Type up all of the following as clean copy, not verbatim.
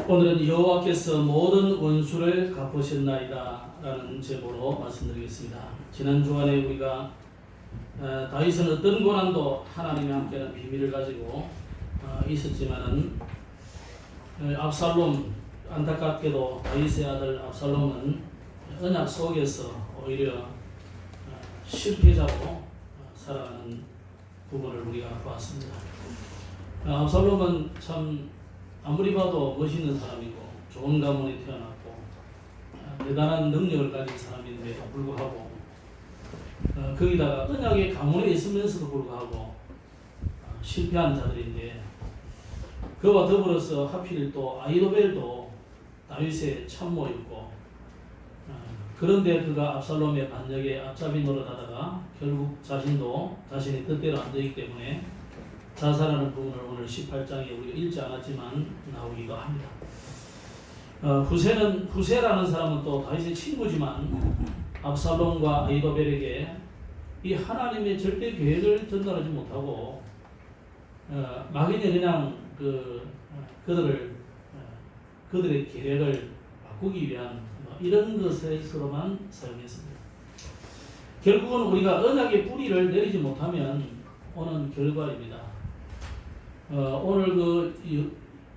오늘은 여호와께서 모든 원수를 갚으셨나이다 라는 제목으로 말씀드리겠습니다. 지난 주간에 우리가 다윗은 어떤 고난도 하나님의 함께하는 비밀을 가지고 있었지만은 압살롬, 안타깝게도 다윗의 아들 압살롬은 언약 속에서 오히려 실패자로 살아가는 부분을 우리가 보았습니다. 압살롬은 참 아무리 봐도 멋있는 사람이고 좋은 가문에 태어났고 대단한 능력을 가진 사람인데도 불구하고 거기다가 언약의 가문에 있으면서도 불구하고 실패한 자들인데, 그와 더불어서 하필 또 아히도벨도 다윗의 참모였고, 그런데 그가 압살롬의 반역에 앞잡이 노릇하다가 결국 자신도 자신의 뜻대로 안 되기 때문에 자살하는 부분을 오늘 18장에 우리가 읽지 않았지만 나오기도 합니다. 후세라는 사람은 또 다윗의 친구지만 압살롬과 아히도벨에게 이 하나님의 절대 계획을 전달하지 못하고 막연히 그냥 그들의 계획을 바꾸기 위한 이런 것에서로만 사용했습니다. 결국은 우리가 언약의 뿌리를 내리지 못하면 오는 결과입니다. 오늘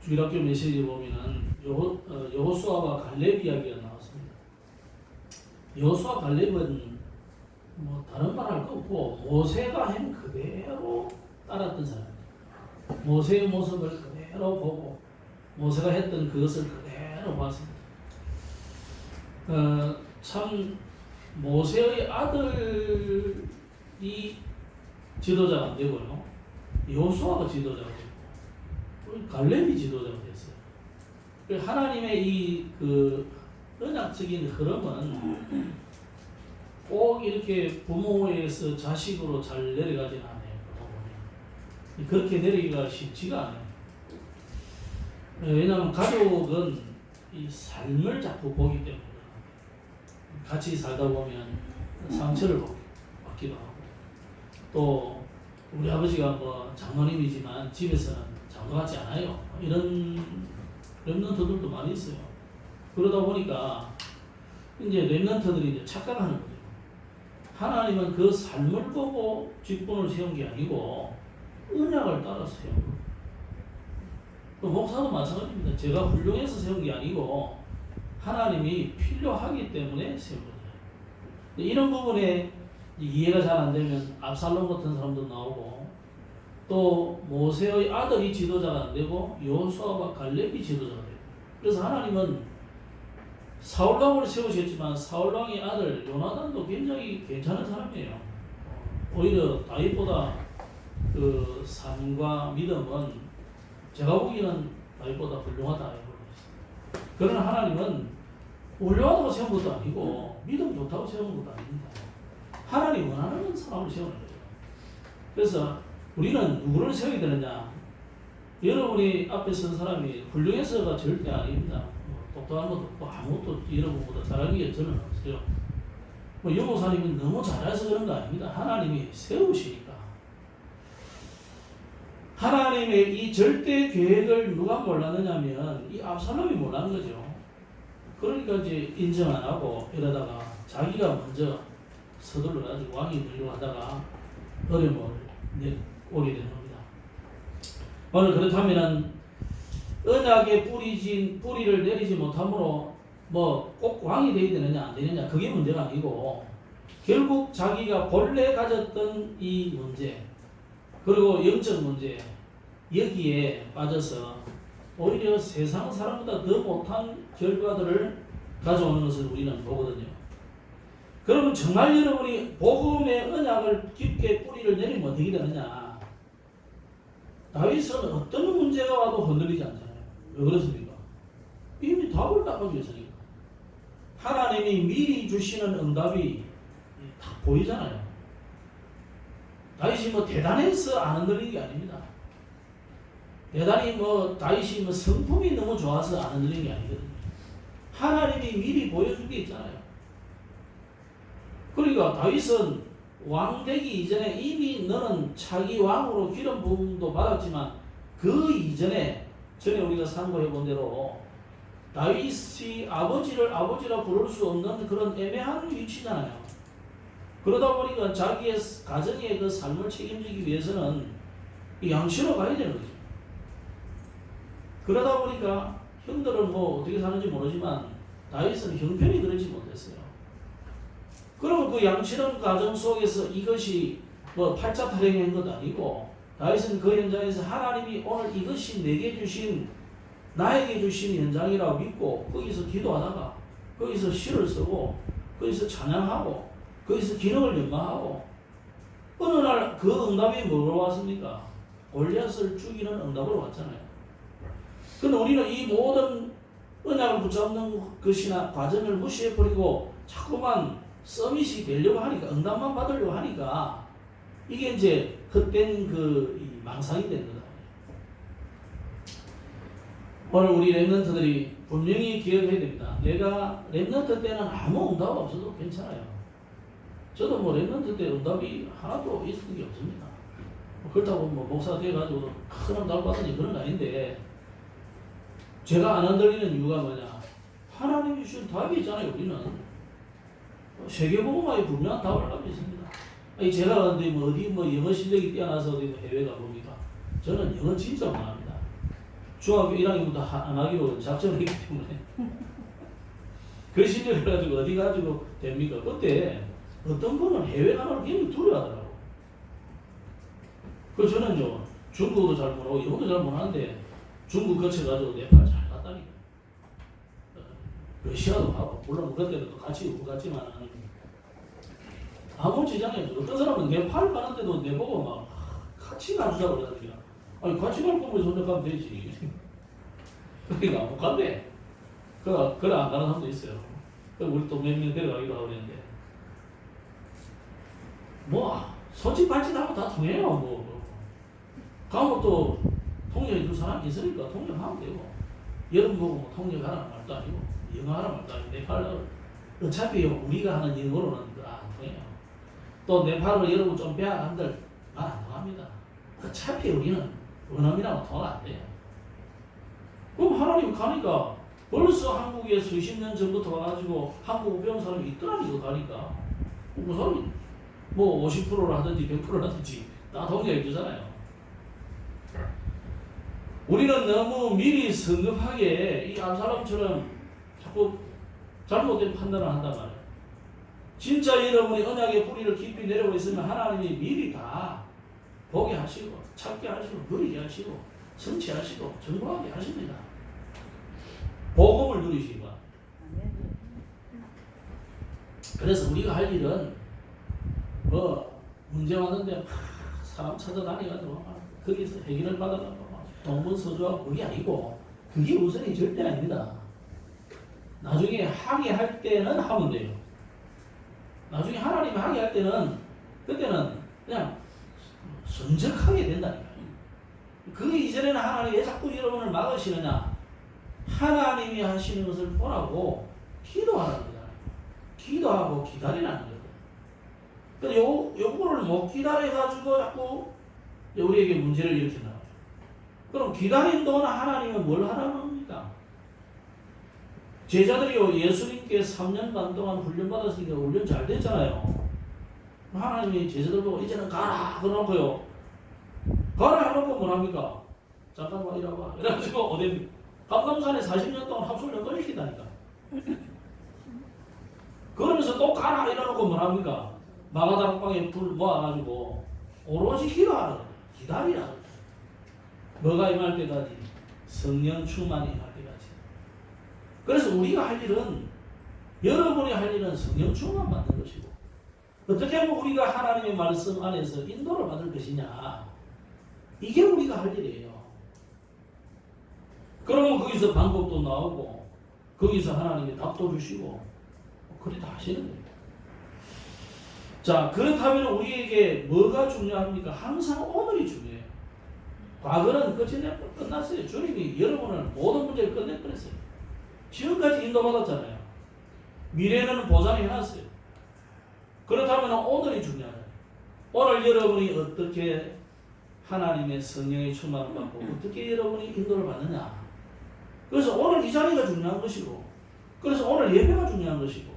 주일학교 메시지 보면은 여호수아와 갈렙 이야기가 나왔습니다. 여호수아 갈렙은 다른 말 할 거 없고 모세가 한 그대로 따랐던 사람입니다. 모세의 모습을 그대로 보고 모세가 했던 그것을 그대로 봤습니다. 참 모세의 아들이 지도자가 안 되고요, 여호수아가 지도자가 됐고 갈렙이 지도자가 됐어요. 하나님의 이 언약적인 흐름은 꼭 이렇게 부모에서 자식으로 잘 내려가지는 않아요. 그렇게 내리기가 쉽지가 않아요. 왜냐하면 가족은 이 삶을 자꾸 보기 때문에 같이 살다 보면 상처를 받기도 하고, 또 우리 아버지가 장로님이지만 집에서는 장로 같지 않아요. 이런 렘넌트들도 많이 있어요. 그러다 보니까 이제 렘넌트들이 이제 착각하는 거죠. 하나님은 그 삶을 보고 직분을 세운 게 아니고 언약을 따라 세운 거예요. 목사도 마찬가지입니다. 제가 훌륭해서 세운 게 아니고 하나님이 필요하기 때문에 세운 거예요. 이런 부분에 이해가 잘 안 되면 압살롬 같은 사람도 나오고, 또 모세의 아들이 지도자가 안 되고 여호수아와 갈렙이 지도자가 되고, 그래서 하나님은 사울왕을 세우셨지만 사울왕의 아들 요나단도 굉장히 괜찮은 사람이에요. 오히려 다윗보다 그 삶과 믿음은 제가 보기에는 다윗보다 훌륭하다. 그러나 하나님은 훌륭하다고 세운 것도 아니고 믿음 좋다고 세운 것도 아닙니다. 하나님 원하는 사람을 세우는 거예요. 그래서 우리는 누구를 세워야 되느냐? 여러분이 앞에 선 사람이 훌륭해서가 절대 아닙니다. 똑똑한 것도 없고 아무것도 여러분보다 잘하는 게 저는 없어요. 여모사님이 너무 잘해서 그런 거 아닙니다. 하나님이 세우시니까. 하나님의 이 절대 계획을 누가 몰랐느냐면 이 압살롬이 몰랐는 거죠. 그러니까 이제 인정 안 하고 이러다가 자기가 먼저 서둘러가지고 왕이 되려고 하다가 어려움을 오게 되는 겁니다. 오늘 그렇다면은 언약의 뿌리를 내리지 못함으로 꼭 왕이 되어야 되느냐 안 되느냐 그게 문제가 아니고, 결국 자기가 본래 가졌던 이 문제 그리고 영적 문제 여기에 빠져서 오히려 세상 사람보다 더 못한 결과들을 가져오는 것을 우리는 보거든요. 그러면 정말 여러분이 복음의 언약을 깊게 뿌리를 내리면 어떻게 되느냐? 다윗은 어떤 문제가 와도 흔들리지 않잖아요. 왜 그렇습니까? 이미 답을 딱 가지고 있으니까. 하나님이 미리 주시는 응답이 다 보이잖아요. 다윗이 대단해서 안 흔들리는 게 아닙니다. 대단히 다윗이 성품이 너무 좋아서 안 흔들리는 게 아니거든요. 하나님이 미리 보여준 게 있잖아요. 그러니까 다윗은 왕 되기 이전에 이미 너는 차기 왕으로 기름 부음도 받았지만 그 이전에 전에 우리가 상고해 본 대로 다윗이 아버지를 아버지라 부를 수 없는 그런 애매한 위치잖아요. 그러다 보니까 자기의 가정의 그 삶을 책임지기 위해서는 이 양치로 가야 되는 거죠. 그러다 보니까 형들은 뭐 어떻게 사는지 모르지만 다윗은 형편이 그러지 못했어요. 그리고 그 양치는 과정 속에서 이것이 뭐 팔자타령한 것 아니고 다윗은 그 현장에서 하나님이 오늘 이것이 내게 주신 나에게 주신 현장이라고 믿고 거기서 기도하다가 거기서 시를 쓰고 거기서 찬양하고 거기서 기능을 연마하고 어느 날 그 응답이 뭐로 왔습니까? 골리앗을 죽이는 응답으로 왔잖아요. 근데 우리는 이 모든 언약을 붙잡는 것이나 과정을 무시해버리고 자꾸만 서밋이 되려고 하니까 응답만 받으려고 하니까 이게 이제 헛된 그 망상이 된 거다. 오늘 우리 랩런트들이 분명히 기억해야 됩니다. 내가 랩런트 때는 아무 응답 없어도 괜찮아요. 저도 뭐 랩런트 때 응답이 하나도 있었던 게 없습니다. 그렇다고 뭐 목사 돼가지고 큰 응답을 받으니 그런 거 아닌데 제가 안 흔들리는 이유가 뭐냐? 하나님이 주신 답이 있잖아요. 우리는 세계복음화에 분명한 답을 가지고 있습니다. 아니 제가 근데 뭐 어디 뭐 영어 실력이 뛰어나서 어디 해외 가봅니까? 저는 영어 진짜 못합니다. 중학교 1학년부터 안 하기로 작정을 했기 때문에 그 실력을 가지고 어디 가지고 됩니까? 그때 어떤 분은 해외 가는 걸 굉장히 두려워하더라고. 그래서 저는 좀 중국어도 잘 못하고 영어도 잘 못하는데 중국 거쳐가지고 네팔 잘 갔다니까. 러시아도 가고 물론 그때도 같이 오고 갔지만 아무 지장이 없어. 어떤 사람은 네팔 가는데도 내보고 막 같이 가주자고 그러더니까 아니 같이 갈 거면 손잡 가면 되지. 그러니까 못 간대. 그래 안 가는 사람도 있어요. 우리 또 몇 명 데려가기도 하고 그랬는데 뭐 소집발짓하고 다 통해요. 뭐 가면 또 통역해 줄 사람이 있으니까 통역하면 되고 여름 보고 뭐 통역하라는 말도 아니고 영어 하라는 말도 아니고 네팔어 어차피 우리가 하는 영어로는 안 통해요. 또 네팔어 여러분 좀 배워야 한들 말 안 통합니다. 어차피 우리는 원어민하고 통화 안 돼요. 그럼 하나님 가니까 벌써 한국에 수십 년 전부터 와가지고 한국어 배운 사람이 있더라니까 가니까 그 사람이 뭐 50%를 하든지 100%를 하든지 다 통역해 주잖아요. 우리는 너무 미리 성급하게 이 암살람처럼 자꾸 잘못된 판단을 한단 말이에요. 진짜 여러분이 언약의 뿌리를 깊이 내려고 있으면 하나님이 미리 다 보게 하시고 찾게 하시고 누리게 하시고 성취하시고 정복하게 하십니다. 복음을 누리시고. 그래서 우리가 할 일은 뭐 문제 왔는데 사람 찾아다니가지고 거기서 해결을 받아가고 동분서주하고 그게 아니고 그게 우선이 절대 아닙니다. 나중에 하게 할 때는 하면 돼요. 나중에 하나님이 하게 할 때는 그때는 그냥 순적하게 된다니까요. 그 이전에는 하나님이 왜 자꾸 여러분을 막으시느냐? 하나님이 하시는 것을 보라고 기도하라는 거잖아요. 기도하고 기다리라는 거예요. 근데 요거를 못 기다려가지고 자꾸 우리에게 문제를 일으킨다. 그럼 기다린 동안 하나님은 뭘 하라는 겁니까? 제자들이요 예수님께 3년 반 동안 훈련받았으니까 훈련 잘 됐잖아요. 하나님이 제자들 보고 이제는 가라 그러고요. 가라 해놓고 뭐합니까? 잠깐만 이라봐. 이래가지고 어디 감감산에 40년 동안 합숙을 걸리시다니까. 그러면서 또 가라 이래놓고 뭐합니까? 마가다락방에 불 모아가지고 오로지 기도하라. 기다리라. 뭐가 임할 때까지? 성령 충만이 임할 때까지. 그래서 우리가 할 일은 여러분이 할 일은 성령 충만 받는 것이고 어떻게 하면 우리가 하나님의 말씀 안에서 인도를 받을 것이냐 이게 우리가 할 일이에요. 그러면 거기서 방법도 나오고 거기서 하나님이 답도 주시고 그래 다 하시는 겁니다. 자 그렇다면 우리에게 뭐가 중요합니까? 항상 오늘이 중요해요. 과거는 끝났어요. 주님이 여러분을 모든 문제를 끝내버렸어요. 지금까지 인도받았잖아요. 미래는 보장해놨어요. 그렇다면 오늘이 중요하다. 오늘 여러분이 어떻게 하나님의 성령의 충만을 받고 어떻게 여러분이 인도를 받느냐 그래서 오늘 이 자리가 중요한 것이고, 그래서 오늘 예배가 중요한 것이고,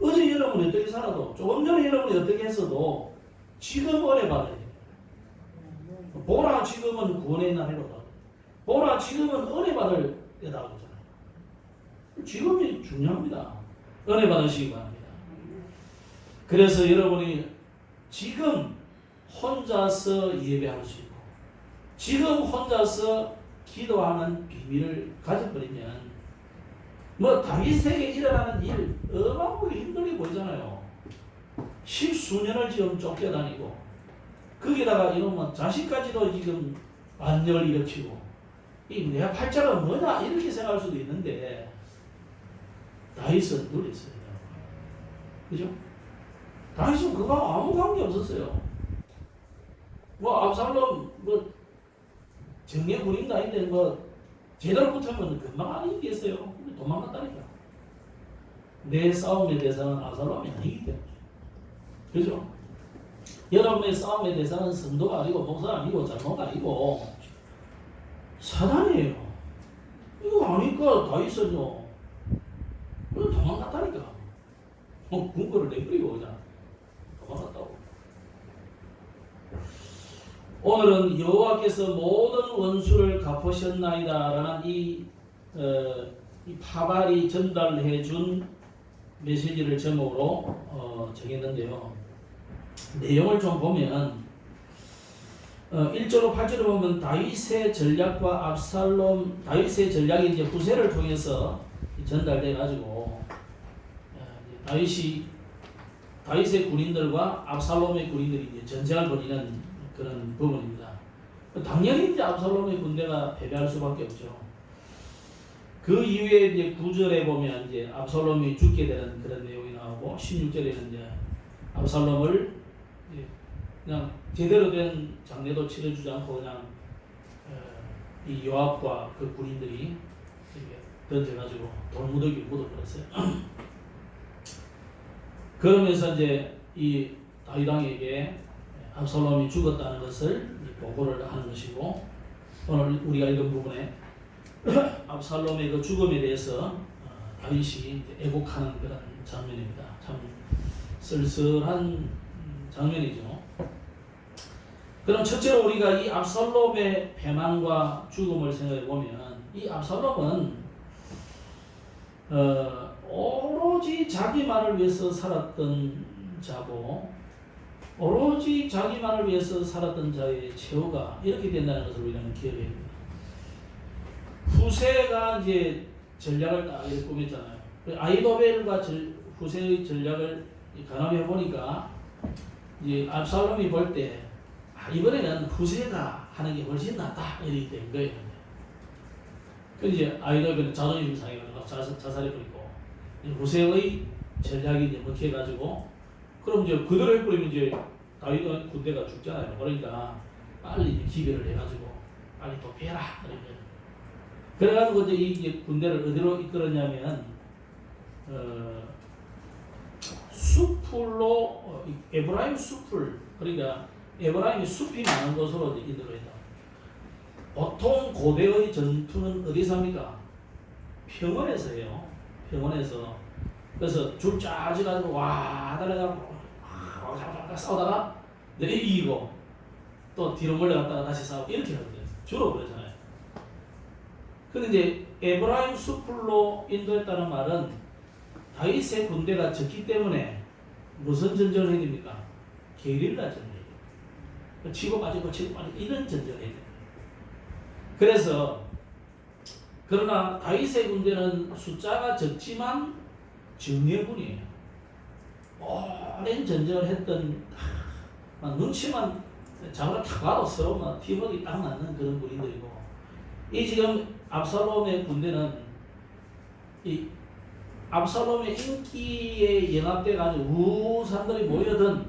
어제 여러분이 어떻게 살아도, 조금 전에 여러분이 어떻게 했어도 지금 은혜 받아야 돼요. 보라 지금은 구원의 날이로다. 보라 지금은 은혜 받을 때다 그러잖아요. 지금이 중요합니다. 은혜 받으시기 바랍니다. 그래서 여러분이 지금 혼자서 예배하시고 지금 혼자서 기도하는 비밀을 가져버리면 뭐 다윗에게 일어나는 일 어마어마하게 힘들게 보이잖아요. 십수년을 지금 쫓겨다니고 거기다가 이놈은 자식까지도 지금 반역을 일으키고 이 내가 팔자가 뭐냐 이렇게 생각할 수도 있는데 다윗은 누렸어요. 그죠? 다윗은 그거하고 아무 관계 없었어요. 뭐 압살롬 뭐 정예 군인도 아닌데 뭐 제대로 붙으면 금방 안 이기겠어요. 도망갔다니까. 내 싸움의 대상은 압살롬이 아니기 때문에. 그죠? 여러분의 싸움의 대상은 성도가 아니고 목사가 아니고 장로가 아니고 사단이에요. 이거 아니까 다윗은요 그냥 도망갔다니까. 군거를 내버리고 그냥 도망갔다고. 오늘은 여호와께서 모든 원수를 갚으셨나이다라는 이 파발이 전달해 준 메시지를 제목으로 정했는데요. 내용을 좀 보면 1절로 8절을 보면 다윗의 전략과 압살롬, 다윗의 전략이 이제 후세를 통해서 전달돼 가지고 다윗의 군인들과 압살롬의 군인들이 이제 전쟁을 벌이는 그런 부분입니다. 당연히 이제 압살롬의 군대가 패배할 수밖에 없죠. 그 이후에 이제 9절에 보면 이제 압살롬이 죽게 되는 그런 내용이 나오고 16절에는 이제 압살롬을 그냥 제대로 된 장례도 치러주지 않고 그냥 이 요압과 그 군인들이 던져가지고 돌무더기를 묻어버렸어요. 그러면서 이제 이 다윗 왕에게 압살롬이 죽었다는 것을 보고를 하는 것이고 오늘 우리가 읽은 부분에 압살롬의 그 죽음에 대해서 다윗이 애곡하는 그런 장면입니다. 참 쓸쓸한 장면이죠. 그럼 첫째로 우리가 이 압살롬의 패망과 죽음을 생각해 보면 이 압살롬은 오로지 자기만을 위해서 살았던 자고 오로지 자기만을 위해서 살았던 자의 최후가 이렇게 된다는 것을 우리는 기억해야 됩니다. 후세가 이제 전략을 딱 이렇게 꾸몄잖아요. 아히도벨과 후세의 전략을 가늠해 보니까 이제 압살롬이 볼 때 이번에는 후세가 하는 게 훨씬 낫다 이렇게 된 거예요. 그 이제 아히도벨은 자존심 상해가지고 자살해 버리고 후세의 전략이 이제 먹혀가지고 그럼 이제 그대로 해버리면 이제 다윗 군대가 죽잖아요. 그러니까 빨리 기별을 해가지고 빨리 도피해라. 그래가지고 이제 이 군대를 어디로 이끌었냐면 숲풀로 에브라임 숲풀 그러니까 에브라임이 숲이 많은 곳으로 이끌어있다. 보통 고대의 전투는 어디서 합니까? 평원에서 해요. 평원에서. 그래서 줄 쫙 지가지고 와 달려가고 싸우다가 이기고 또 뒤로 몰려갔다가 다시 싸우고 이렇게 하거든요. 주로 그러잖아요. 근데 이제 에브라임 숲풀로 인도했다는 말은 다윗의 군대가 적기 때문에 무슨 전쟁을 해야 됩니까? 게릴라 전쟁이에요. 치고 빠지고 이런 전쟁을 해야 돼요. 그래서 그러나 다윗의 군대는 숫자가 적지만 정예군이에요. 오랜 전쟁을 했던 눈치만 잡으러 탁 와도 서로 피먹이 딱 맞는 그런 군인들이고 이 지금 압살롬의 군대는 이 압살롬의 인기에 연합돼 가지고 사람들이 모여든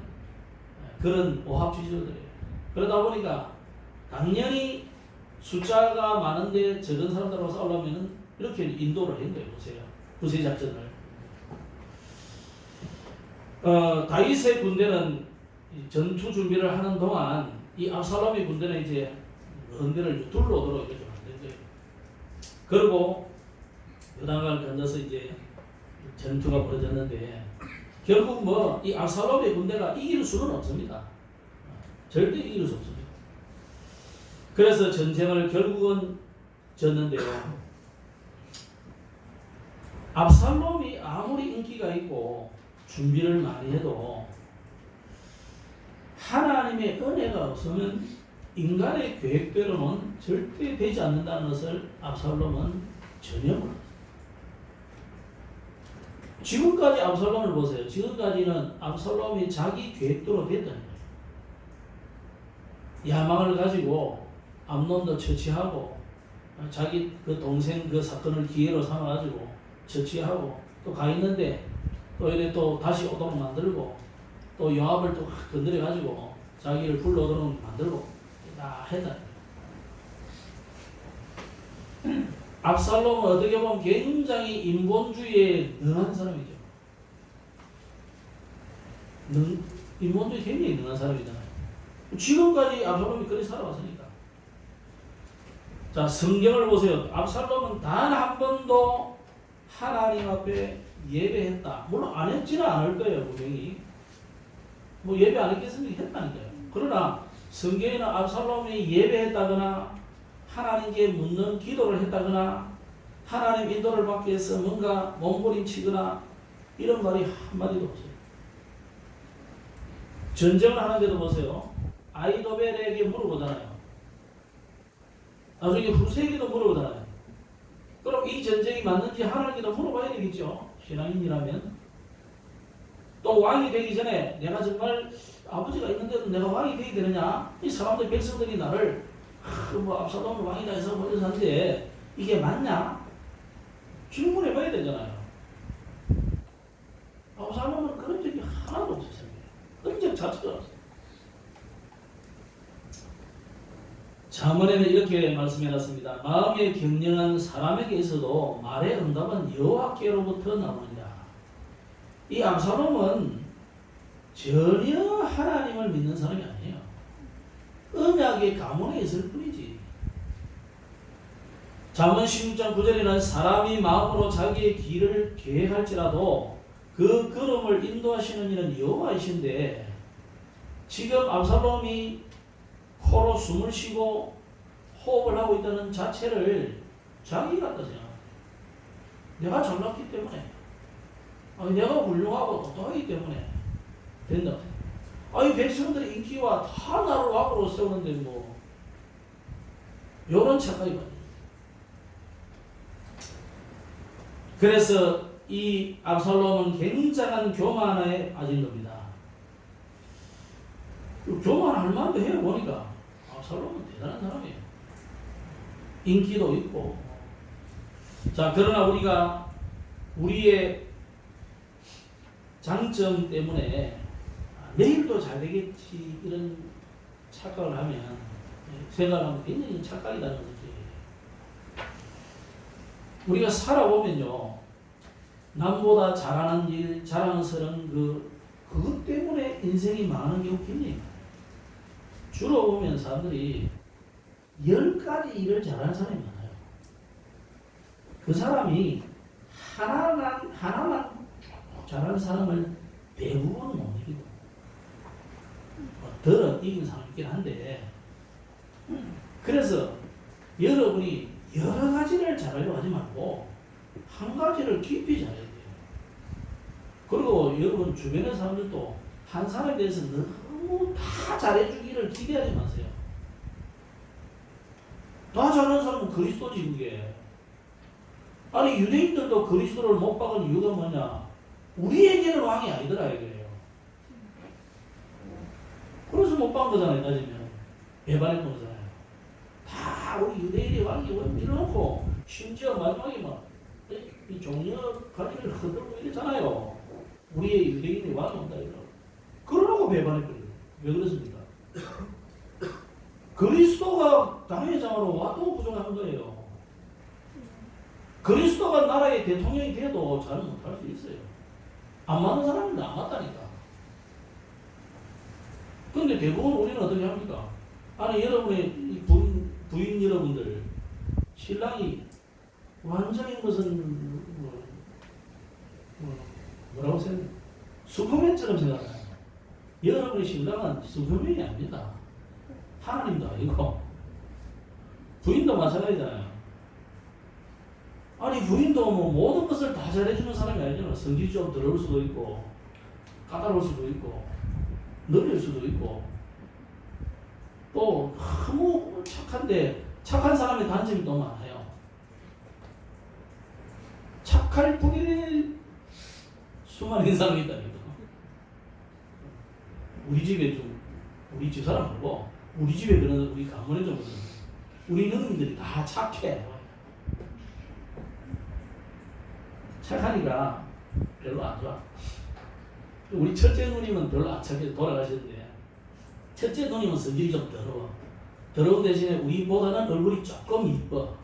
그런 오합지졸들이에요. 그러다 보니까 당연히 숫자가 많은데 적은 사람들하고 싸우려면 이렇게 인도를 한 거예요. 후세 작전을. 다윗의 군대는 전투 준비를 하는 동안 이 압살롬의 군대는 이제 언대를 둘러오도록 이렇게 만든 거예요. 그리고 요단강을 건너서 이제 전투가 벌어졌는데 결국 뭐 이 압살롬의 군대가 이길 수는 없습니다. 절대 이길 수 없습니다. 그래서 전쟁을 결국은 졌는데요. 압살롬이 아무리 인기가 있고 준비를 많이 해도 하나님의 은혜가 없으면 인간의 계획대로는 절대 되지 않는다는 것을 압살롬은 전혀 몰랐어요. 지금까지 압살롬을 보세요. 지금까지는 압살롬이 자기 계획대로 됐다는 거예요. 야망을 가지고 암논도 처치하고 자기 그 동생 그 사건을 기회로 삼아가지고 처치하고 또 가 있는데 또 이래 또 다시 오도록 만들고 또 요압을 또 건드려가지고 자기를 불러오도록 만들고 다 했다. 압살롬은 어떻게 보면 굉장히 인본주의에 능한 사람이죠. 인본주의에 굉장히 능한 사람이잖아요. 지금까지 압살롬이 그렇게 살아왔으니까. 자, 성경을 보세요. 압살롬은 단 한 번도 하나님 앞에 예배했다. 물론 안 했지는 않을 거예요, 분명히. 뭐 예배 안 했겠습니까? 했다니까요. 그러나 성경에는 압살롬이 예배했다거나 하나님께 묻는 기도를 했다거나 하나님 인도를 받기 위해서 뭔가 몸부림치거나 이런 말이 한마디도 없어요. 전쟁을 하는데도 보세요. 아히도벨에게 물어보잖아요. 나중에 후세에게도 물어보잖아요. 그럼 이 전쟁이 맞는지 하나님께도 물어봐야 되겠죠. 신앙인이라면. 또 왕이 되기 전에 내가 정말 아버지가 있는데도 내가 왕이 되게 되느냐? 이 사람들 백성들이 나를 뭐 압살롬을 왕이다 해서 보여줬는데 이게 맞냐? 질문해 봐야 되잖아요. 압살롬은 그런 적이 하나도 없었어요. 그런 적 자체가 없어요. 잠언에는 이렇게 말씀해놨습니다. 마음에 경영한 사람에게 있어도 말의 응답은 여호와께로부터 나오느니라. 이 압살롬은 전혀 하나님을 믿는 사람이 아니에요. 언약의 가문에 있을 뿐이지. 잠언 16장 9절에는 사람이 마음으로 자기의 길을 계획할지라도 그 걸음을 인도하시는 이는 여호와이신데 지금 압살롬이 코로 숨을 쉬고 호흡을 하고 있다는 자체를 자기 같다 생각해요. 내가 잘났기 때문에, 내가 훌륭하고 똑똑하기 때문에 된다. 이 백성들의 인기와 다 나를 왕으로 세우는데 뭐 이런 착각이 많아요. 그래서 이 압살롬은 굉장한 교만에 빠진 겁니다. 교만할 만도 해요. 보니까 압살롬은 대단한 사람이에요. 인기도 있고. 자, 그러나 우리가 우리의 장점 때문에 내일도 잘 되겠지 이런 착각을 하면 생각하면 굉장히 착각이라는 거지. 우리가 살아보면요, 남보다 잘하는 일, 자랑스러운 그것 때문에 인생이 망하는 경우 굉장히 많아요. 주로 보면 사람들이 10가지 일을 잘하는 사람이 많아요. 그 사람이 하나만 잘하는 사람을 대부분 못 이기고, 덜어 이긴 사람이 있긴 한데, 그래서 여러분이 여러 가지를 잘하려고 하지 말고 한 가지를 깊이 잘해야 돼요. 그리고 여러분 주변의 사람들도 한 사람에 대해서 너무 다 잘해주기를 기대하지 마세요. 다 잘하는 사람은 그리스도지 그게. 아니 유대인들도 그리스도를 못 박은 이유가 뭐냐? 우리에게는 왕이 아니더라 이거예요. 그래서 못 박은 거잖아요. 따지면 배반했던 거잖아요. 다 우리 유대인이 왕이 이러놓고 심지어 마지막에 막 이 종려 가지를 흔들고 이러잖아요. 우리의 유대인이 왕이 온다 이러. 그러라고 배반했거든요. 왜 그렇습니까? 그리스도가 당회장으로 와도 부족한 거예요. 그리스도가 나라의 대통령이 돼도 잘 못할 수 있어요. 안 맞는 사람인데 안 맞다니까. 그런데 대부분 우리는 어떻게 합니까? 아니 여러분의 부인 여러분들 신랑이 완전히 무슨 뭐라고 생각해? 슈퍼맨처럼 생각해요. 여러분의 신랑은 슈퍼맨이 아닙니다. 하나님도 아니고 부인도 마찬가지잖아요. 아니 부인도 뭐 모든 것을 다 잘해주는 사람이 아니잖아. 성질이 좀 더러울 수도 있고 까다로울 수도 있고 느릴 수도 있고 또 너무 착한데 착한 사람의 단점이 또 많아요. 착할 뿐이 수많은 사람이 있다니까. 우리 집에 좀 우리 집 사람 말고 우리 집에 그런 우리 가문에 좀 우리 누님들이 다 착해. 착하니까 별로 안 좋아. 우리 첫째 누님은 별로 안 착해서 돌아가셨는데 첫째 누님은 성질이 좀 더러워. 더러운 대신에 우리보다는 얼굴이 조금 이뻐.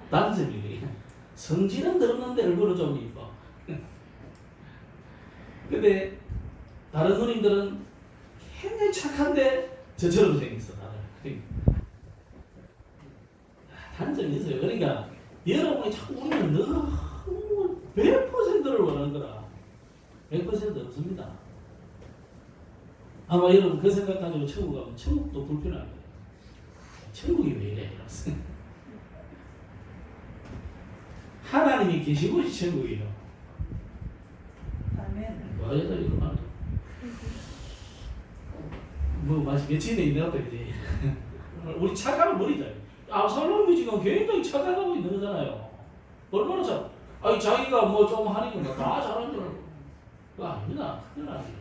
단점이래. 성질은 더럽는데 얼굴은 좀 이뻐. 근데 다른 누님들은 굉장히 착한데 저처럼 생겼어. 다들. 단점이 있어요. 그러니까 여러분이 자꾸 우리는 너무 100%를 원하는 거라. 100% 없습니다. 아마 여러분 그 생각 가지고 천국 가면 천국도 불편할 거예요. 천국이 왜 이래? 이러면서. 하나님이 계신 곳이 천국이에요. 아멘. 와, 여자 이거 말이야. 뭐 마치 며칠에 있는 것 같아, 그지? 우리 착각을 버리자. 압살롬이 지금 굉장히 착각하고 있는 거잖아요. 얼마나 아니 자기가 뭐 좀 하니까 다 잘하는 줄 알고. 그거 아닙니다. 큰일 나지.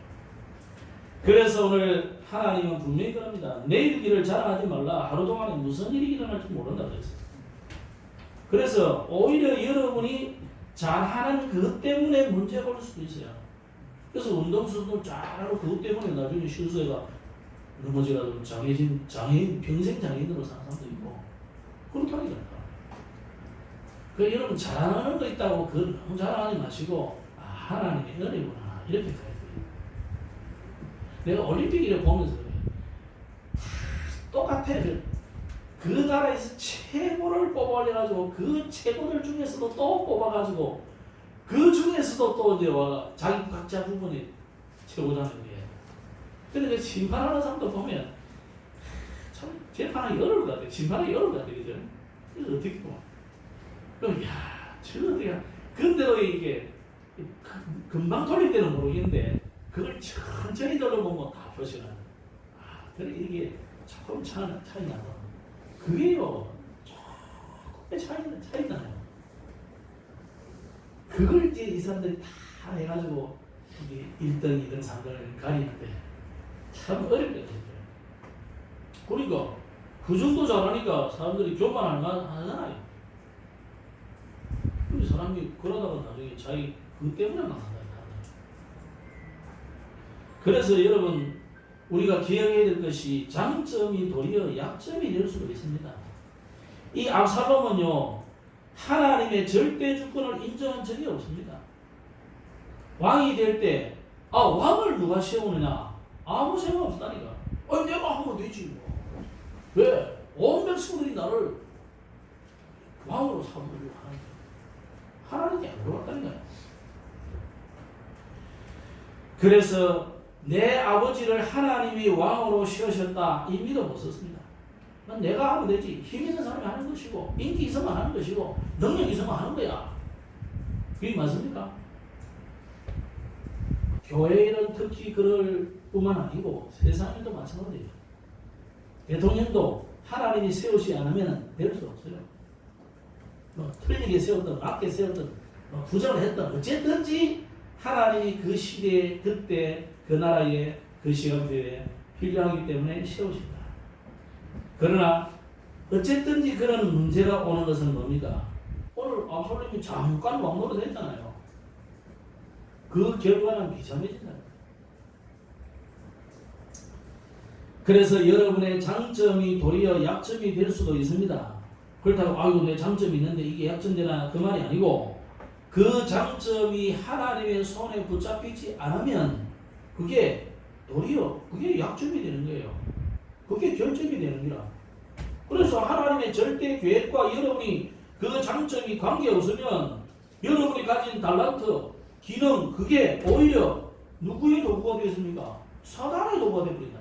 그래서 오늘 하나님은 분명히 그럽니다. 내일 길을 자랑하지 말라. 하루 동안에 무슨 일이 일어날지 모른다 그랬어요. 그래서 오히려 여러분이 잘하는 그것 때문에 문제가 올 수도 있어요. 그래서 운동수도 잘하고 그것 때문에 나중에 실수해가 넘어져가지고 장애인 평생 장애인으로 사는 사람도 있고 그렇다니까. 그 여러분 잘하는 거 있다고 그걸 너무 자랑하지 마시고 하나님의 은혜구나 이렇게 가야 돼요. 내가 올림픽을 보면서 그래. 똑같아. 그 나라에서 최고를 뽑아가지고 그 최고들 중에서도 또 뽑아가지고 그 중에서도 또 이제 와 자기 각자 부분이 최고자는 게. 근데 그 심판하는 사람도 보면 참 재판하기 어려울 것 같아. 심판하기 어려울 것 같아, 그죠? 그래서 어떻게 보면 그럼 저거 어떻게 근데도 이게 금방 돌릴 때는 모르겠는데 그걸 천천히 돌려보면 다 표시나는. 그래 이게 조금 차이 나고. 그게요, 조금의 차이나요. 그걸 이제 이 사람들이 다 해가지고 1등, 2등, 3등을 가리는데 참 어렵게 되죠. 그러니까 그 정도 잘하니까 사람들이 교만할 만하잖아요. 그 사람이 그러다가 나중에 자기 그 때문에 망한다. 그래서 여러분 우리가 기억해야 될 것이 장점이 도리어 약점이 될 수도 있습니다. 이 압살롬은요 하나님의 절대 주권을 인정한 적이 없습니다. 왕이 될 때 왕을 누가 세우느냐 아무 생각 없다니까. 내가 하면 되지 뭐. 왜? 온 백성들이 나를 왕으로 삼으려고 하는 거야. 하나님이 안 그렇다니까요. 그래서 내 아버지를 하나님이 왕으로 세우셨다 이 믿음 없었습니다. 내가 하면 되지. 힘 있는 사람이 하는 것이고 인기 있으면 하는 것이고 능력 있으면 하는 거야. 그게 맞습니까? 교회는 특히 그럴 뿐만 아니고 세상에도 마찬가지예요. 대통령도 하나님이 세우지 않으면 될 수 없어요. 뭐 틀리게 세웠든 맞게 세웠든 뭐 부정을 했든 어쨌든지 하나님이 그 시대에 그때 그 나라의 그 시간대에 필요하기 때문에 세우신다. 그러나 어쨌든지 그런 문제가 오는 것은 뭡니까? 오늘 압살롬이 잠깐 왕노릇 했잖아요. 그 결과는 비참해진다. 그래서 여러분의 장점이 도리어 약점이 될 수도 있습니다. 그렇다고 내 장점이 있는데 이게 약점되나 그 말이 아니고 그 장점이 하나님의 손에 붙잡히지 않으면 그게 도리어 그게 약점이 되는 거예요. 그게 결점이 되는 거라. 그래서 하나님의 절대 계획과 여러분이 그 장점이 관계없으면 여러분이 가진 달란트, 기능, 그게 오히려 누구의 도구가 되겠습니까? 사단의 도구가 되어버린다.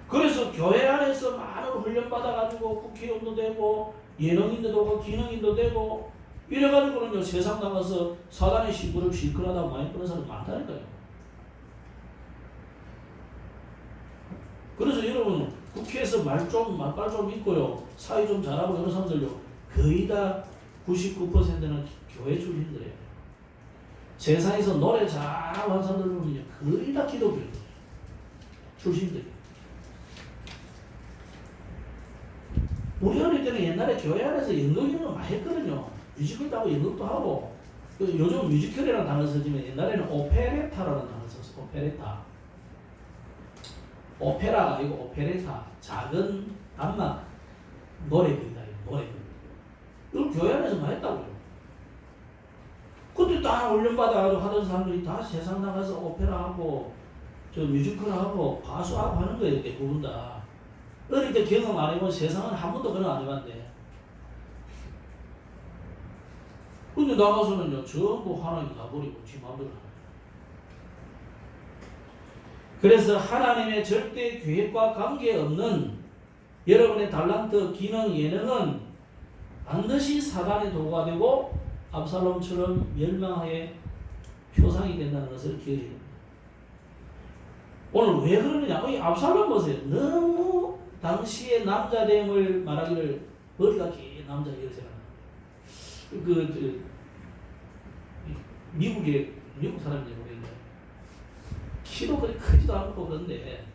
그래서 교회 안에서 많은 훈련 받아가지고 국회의원도 되고 예능인도 되고 기능인도 되고 이래가지고는요 세상 나가서 사단의 심부름 실컷하다고 많이 그런 사람이 많다니까요. 그래서 여러분 국회에서 말빨 좀 있고요 사회 좀 잘하고 이런 사람들요 거의 다 99%는 교회 출신들이에요. 세상에서 노래 잘하는 사람들 보면 거의 다 기독교 출신들이에요. 우리 어릴 때는 옛날에 교회 안에서 연극 이런 거 많이 했거든요. 뮤지컬도 하고 연극도 하고. 요즘 뮤지컬이라는 단어 쓰지만 옛날에는 오페레타라는 단어 썼어요. 오페레타. 오페라가 아니고 오페레타. 작은 단막 노래극이다. 노래극. 이걸 교회 안에서 많이 했다고요. 그때 다 훈련받아가지고 하던 사람들이 다 세상 나가서 오페라하고 저 뮤지컬하고 가수하고 하는 거예요. 대부분 다. 어릴 때 경험 안 해본 세상은 한 번도 그런 안 해봤는데. 근데 나가서는요, 전부 하나님 다 버리고 지 마음대로 하는 거예요. 그래서 하나님의 절대 계획과 관계없는 여러분의 달란트, 기능, 예능은 반드시 사단의 도구가 되고 압살롬처럼 멸망의 표상이 된다는 것을 기억해야 됩니다. 오늘 왜 그러느냐? 이 압살롬 보세요. 너무 당시의 남자됨을 말하기를 머리가 긴 남자 이렇게 생각합니다. 미국 사람인지 모르겠는데 키도 그리 크지도 않고 그런데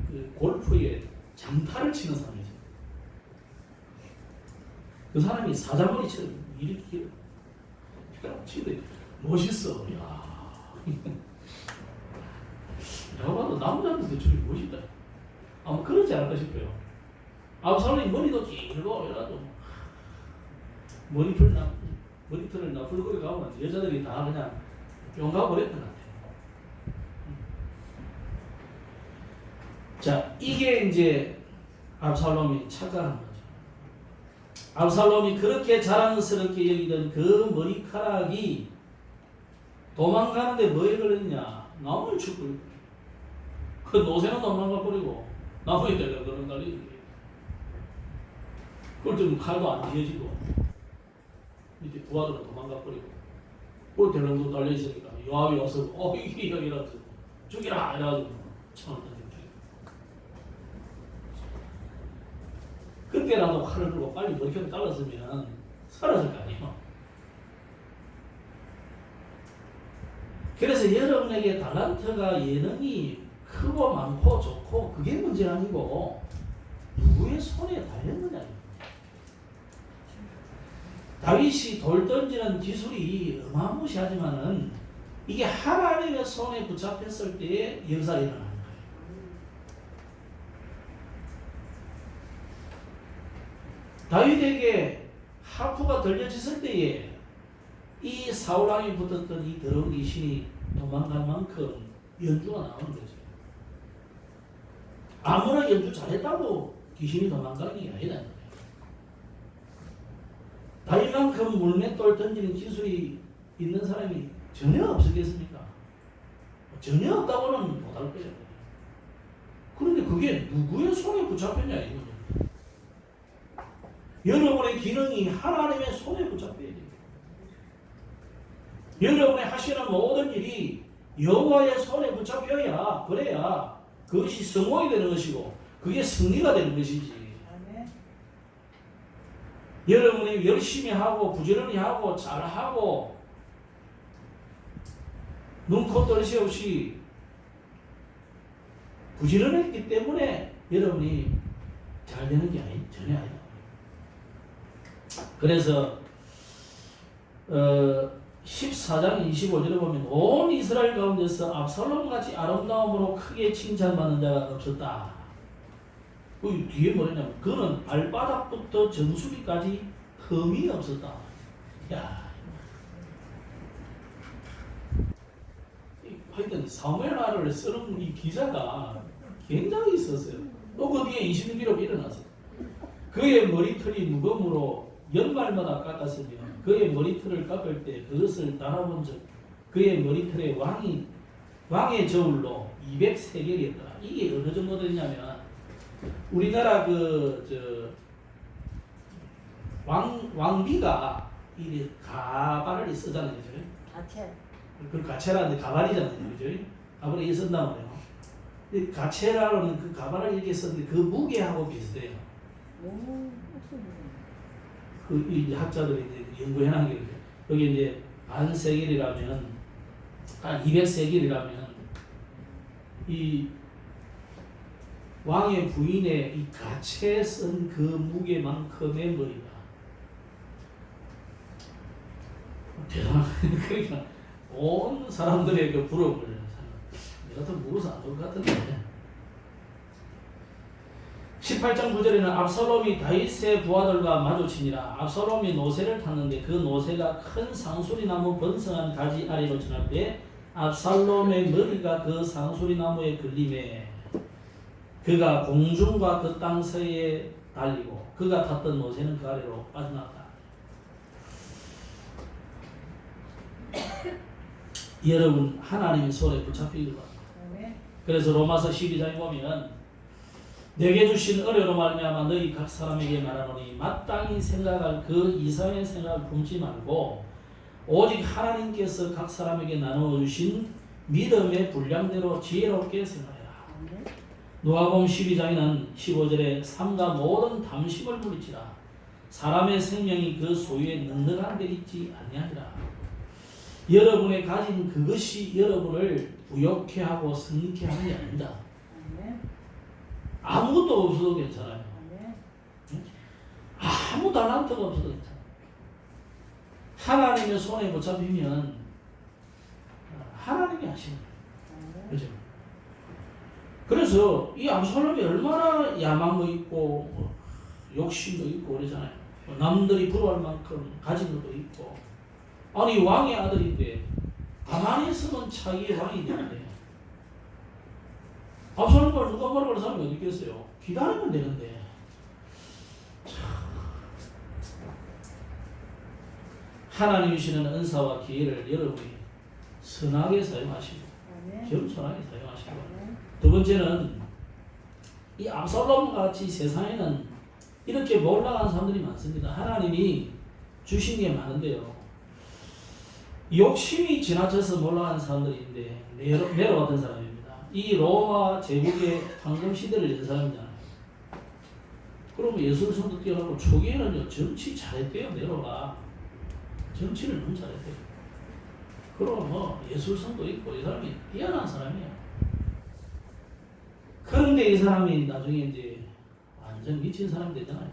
그 골프에 장타를 치는 사람이죠. 그 사람이 사자머리처럼 이렇게 치는데 멋있어. 야. 내가 봐도 남자한테도 저기 멋있다. 아마 그러지 않을까 싶어요. 압살롬이 머리도 길고 이래가지고 머리털을 나풀거리 가면 여자들이 다 그냥 용가고 그랬던 것 같아요. 자, 이게 이제 압살롬이 착각한 거죠. 압살롬이 그렇게 자랑스럽게 여기던 그 머리카락이 도망가는데 뭐에 걸렸냐? 나무를 죽고 그 노새는 도망가 버리고 나무에 달려가는 날이 그걸 좀 칼도 안 뒤어지고 이제 부하들은 도망가 버리고 그걸 대령도 달려 있으니까 요압이 와서 이게 이래가지고 죽이라 이래가지고 창을 던지고 그때라도 칼을 들고 빨리 머리카락 잘랐으면 사라질 거 아니에요. 그래서 여러분에게 달란트가 예능이 크고 많고 좋고 그게 문제가 아니고 누구의 손에 달렸느냐. 다윗이 돌 던지는 기술이 어마무시하지만은 이게 하나님의 손에 붙잡혔을 때의 역사가 일어나는 거예요. 다윗에게 하프가 들려졌을 때에 이 사울왕이 붙었던 이 더러운 귀신이 도망갈 만큼 연주가 나오는 거죠. 아무나 연주 잘했다고 귀신이 도망가는 게 아니다. 다윗만큼 물맷돌 던지는 기술이 있는 사람이 전혀 없었겠습니까? 전혀 없다고는 못할 거예요. 그런데 그게 누구의 손에 붙잡혔냐 이거죠. 여러분의 기능이 하나님의 손에 붙잡혀야 돼요. 여러분의 하시는 모든 일이 여호와의 손에 붙잡혀야 그래야 그것이 성공이 되는 것이고 그게 승리가 되는 것이지. 여러분이 열심히 하고 부지런히 하고 잘하고 눈코 뜰 새 없이 부지런했기 때문에 여러분이 잘 되는 게 전혀 아니다. 그래서 14장 25절에 보면 온 이스라엘 가운데서 압살롬같이 아름다움으로 크게 칭찬받는 자가 없었다. 그 뒤에 뭐냐면 그는 발바닥부터 정수리까지 흠이 없었다. 야, 하여튼 사무엘하를 쓰는 이 기사가 굉장히 있었어요. 또 그 뒤에 26일로 일어났어요. 그의 머리털이 무검으로 연말마다 깎았으며 그의 머리털을 깎을 때 그것을 따라본 적 그의 머리털에 왕의 저울로 200세겔이었더라. 이게 어느 정도 되냐면 우리나라 왕비가 이 가발을 쓰잖아요, 그죠? 가채. 그 가채라는데 가발이잖아요, 그죠? 가발을 이렇게 쓴단 말이에요. 근데 가채라는 그 가발을 이렇게 썼는데 그 무게하고 비슷해요. 오, 그 이제 학자들이 이제 연구해놓은 게 여기 이제 반세겔이라면 한 200세겔이라면 이 왕의 부인의 이 가채 쓴 그 무게만큼의 머리가 대단한 그러니까 온 사람들의 그 부러움을 내가 더 무거워서 안 볼 것 같은데 18장 9절에는 압살롬이 다윗의 부하들과 마주치니라. 압살롬이 노새를 탔는데 그 노새가 큰 상수리나무 번성한 가지 아래로 지날 때 압살롬의 머리가 그 상수리나무에 걸림에 그가 공중과 그 땅 사이에 달리고 그가 탔던 노새는 그 아래로 빠져나갔다. 여러분 하나님의 손에 붙잡히기를 바랍니다. 그래서 로마서 12장에 보면 내게 주신 은혜로 말미암아 너희 각 사람에게 말하노니 마땅히 생각할 그 이상의 생각을 품지 말고 오직 하나님께서 각 사람에게 나누어 주신 믿음의 분량대로 지혜롭게 생각해라. 누가복음 12장에는 15절에 삼가 모든 담심을 물리치라. 사람의 생명이 그 소유에 넉넉한 데 있지 아니하리라. 여러분의 가진 그것이 여러분을 부욕해 하고 성립해 하는 게 아닙니다. 아무것도 없어도 괜찮아요. 아무 달란트가 없어도 괜찮아요. 하나님의 손에 붙잡히면 하나님이 하시는 거예요. 그죠? 그래서 이 압살롬이 얼마나 야망도 있고 욕심도 있고 그러잖아요. 남들이 부러워할 만큼 가진 것도 있고 아니 왕의 아들인데 가만히 있으면 자기의 왕이 되는데 압살롬을 누가 뭐라고 하는 사람이 어디 있겠어요? 기다리면 되는데 하나님이 주시는 은사와 기회를 여러분이 선하게 사용하시고 겸손하게 사용하시고 두 번째는 이 압살롬 같이 세상에는 이렇게 몰락한 사람들이 많습니다. 하나님이 주신 게 많은데요. 욕심이 지나쳐서 몰락한 사람들인데 네로 같은 사람입니다. 이 로마 제국의 황금 시대를 연 사람이잖아요. 그러면 예술 성도 뛰어나고 초기에는요 정치 잘했대요. 네로가 정치를 너무 잘했대요. 그러면 뭐 예술성도 있고 이 사람이 뛰어난 사람이에요. 그런데 이 사람이 나중에 이제 완전 미친 사람이 되잖아요.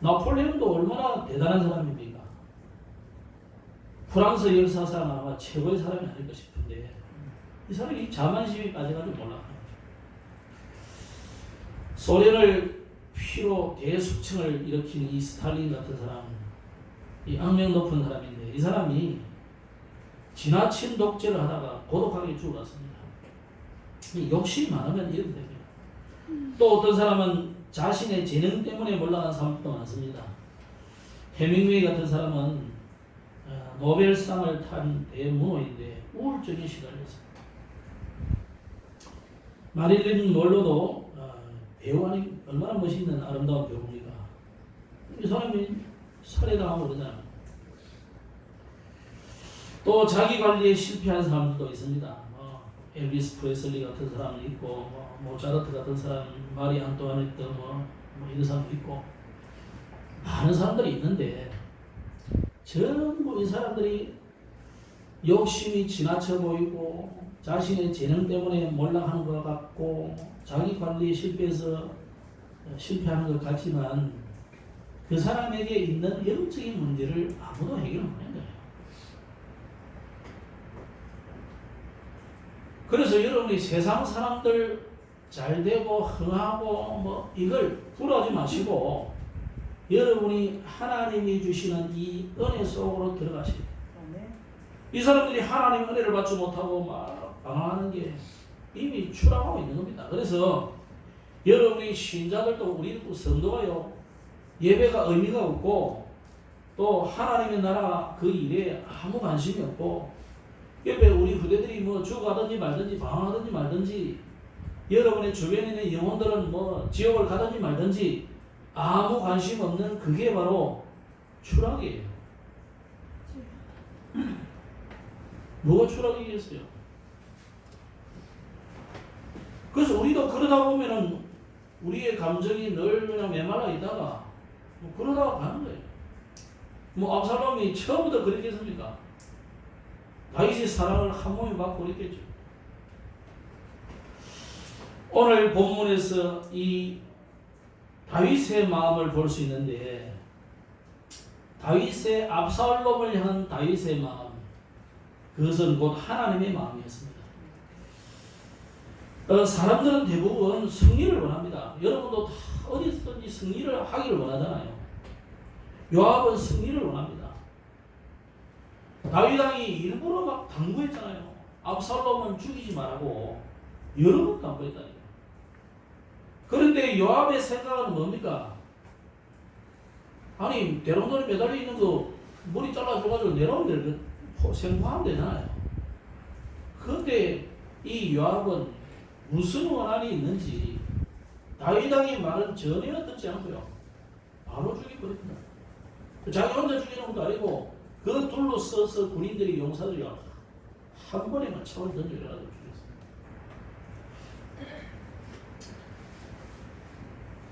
나폴레옹도 얼마나 대단한 사람입니까? 프랑스 역사상 아마 최고의 사람이 아닐까 싶은데 이 사람이 자만심에 빠져가지고 몰락하는 거죠. 소련을 피로 대숙청을 일으킨 이 스탈린 같은 사람, 이 악명 높은 사람인데 이 사람이 지나친 독재를 하다가 고독하게 죽어갔습니다. 욕심이 많으면 이렇게 됩니다. 또 어떤 사람은 자신의 재능 때문에 몰락한 사람도 많습니다. 해밍웨이 같은 사람은 노벨상을 탄 대문호인데 우울증에 시달렸습니다. 마릴린 몰로도 배우 아니 얼마나 멋있는 아름다운 배우입니까? 이 사람이 살해당하고 그러잖아요. 또 자기 관리에 실패한 사람들도 있습니다. 엘비스 프레슬리 같은 사람이 있고 모차르트 같은 사람, 마리 안토와네트 이런 사람도 있고 많은 사람들이 있는데 전부 이 사람들이 욕심이 지나쳐 보이고 자신의 재능 때문에 몰락하는 것 같고 자기 관리에 실패해서 실패하는 것 같지만 그 사람에게 있는 영적인 문제를 아무도 해결 못하는 거예요. 그래서 여러분이 세상 사람들 잘 되고 흥하고 이걸 부러워하지 마시고 여러분이 하나님이 주시는 이 은혜 속으로 들어가시고 이 사람들이 하나님 은혜를 받지 못하고 막 방황하는 게 이미 추락하고 있는 겁니다. 그래서 여러분이 신자들도 우리 성도가요 예배가 의미가 없고 또 하나님의 나라 그 일에 아무 관심이 없고 옆에 우리 후대들이 뭐 죽어가든지 말든지 방황하든지 말든지 여러분의 주변에 있는 영혼들은 뭐 지옥을 가든지 말든지 아무 관심 없는 그게 바로 추락이에요. 뭐가 추락이겠어요? 그래서 우리도 그러다 보면은 우리의 감정이 늘 그냥 메말라 있다가 뭐 그러다가 가는 거예요. 뭐 압살롬이 처음부터 그랬겠습니까? 다윗의 사랑을 한 몸에 받고 그랬겠죠. 오늘 본문에서 이 다윗의 마음을 볼 수 있는데 다윗의 압살롬을 향한 다윗의 마음 그것은 곧 하나님의 마음이었습니다. 사람들은 대부분 승리를 원합니다. 여러분도 다 어디서든지 승리를 하기를 원하잖아요. 요압은 승리를 원합니다. 다윗 왕이 일부러 막 당부했잖아요. 압살롬은 죽이지 말라고 여러 번 당부했다니까. 그런데 요압의 생각은 뭡니까? 아니 대롱돌이 매달려 있는 거 머리 잘라줘가지고 내려오면 생포하면 되잖아요. 그런데 이 요압은 무슨 원한이 있는지 다윗 왕의 말은 전혀 듣지 않고요. 바로 죽여버립니다. 자기 혼자 죽이는 것도 아니고 그 둘러서서 군인들이 용사들이요 한 번에만 차를 던져가지고 죽였습니다.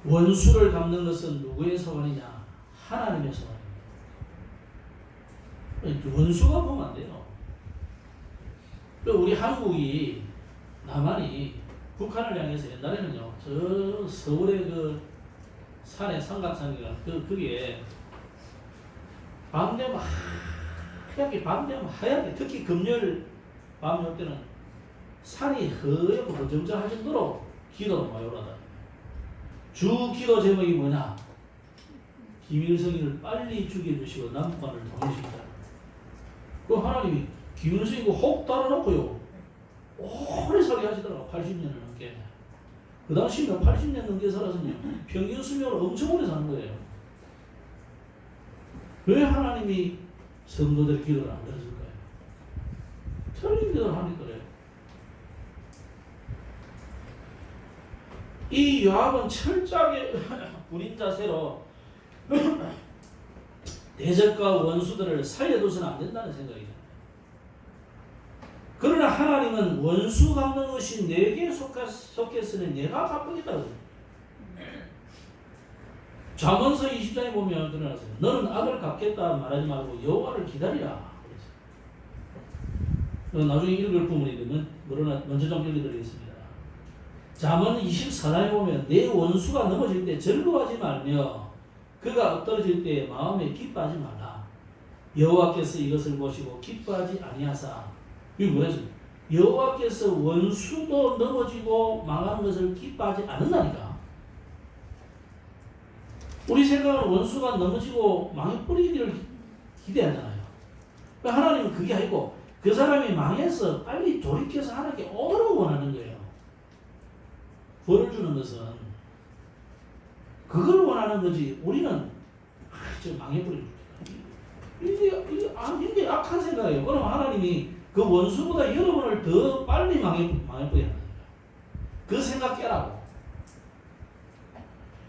원수를 갚는 것은 누구의 소원이냐? 하나님의 소원입니다. 원수가 보면 안 돼요. 우리 한국이 남한이 북한을 향해서 옛날에는요 저 서울의 그 산에 삼각산이가 그게 밤 되면 하얗게 밤 되면 하얗게 특히 금요일 밤 올 때는 산이 허옇고 허정정할 정도로 기도가 많이 올라다. 주 기도 제목이 뭐냐? 김일성이를 빨리 죽여주시고 남북한을 통일시키자. 그 하나님이 김일성이 혹 달아놓고요 오래 살게 하시더라고. 80년을 넘게. 그 당시면 80년 넘게 살았으면 평균 수명을 엄청 오래 사는 거예요. 왜 하나님이 성도들 기도를 안 들어줄까요? 틀린 기도를 하니까 그래요. 이 요압은 철저하게 군인 자세로 대적과 원수들을 살려둬서는 안 된다는 생각이에요. 그러나 하나님은 원수 갚는 것이 내게 속했으니 내가 갚으겠다고. 잠언서 20장에 보면 드러났어요. 너는 악을 갚겠다 말하지 말고 여호와를 기다리라. 나중에 읽을 부분이 먼저 좀 읽어드리겠습니다. 잠언 24장에 보면 내 원수가 넘어질 때 즐거워하지 말며 그가 엎드러질 때 마음에 기뻐하지 말라. 여호와께서 이것을 보시고 기뻐하지 아니하사. 이게 뭐라지? 여호와께서 원수도 넘어지고 망하는 것을 기뻐하지 않는다니까. 우리 생각은 원수가 넘어지고 망해버리기를 기대하잖아요. 그러니까 하나님은 그게 아니고 그 사람이 망해서 빨리 돌이켜서 하나님께 오도록 원하는 거예요. 벌을 주는 것은 그걸 원하는 거지. 우리는 저 망해버리는 거예요. 이게 악한 생각이에요. 그럼 하나님이 그 원수보다 여러분을 더 빨리 망해버려야 합니다. 그 생각 깨라고.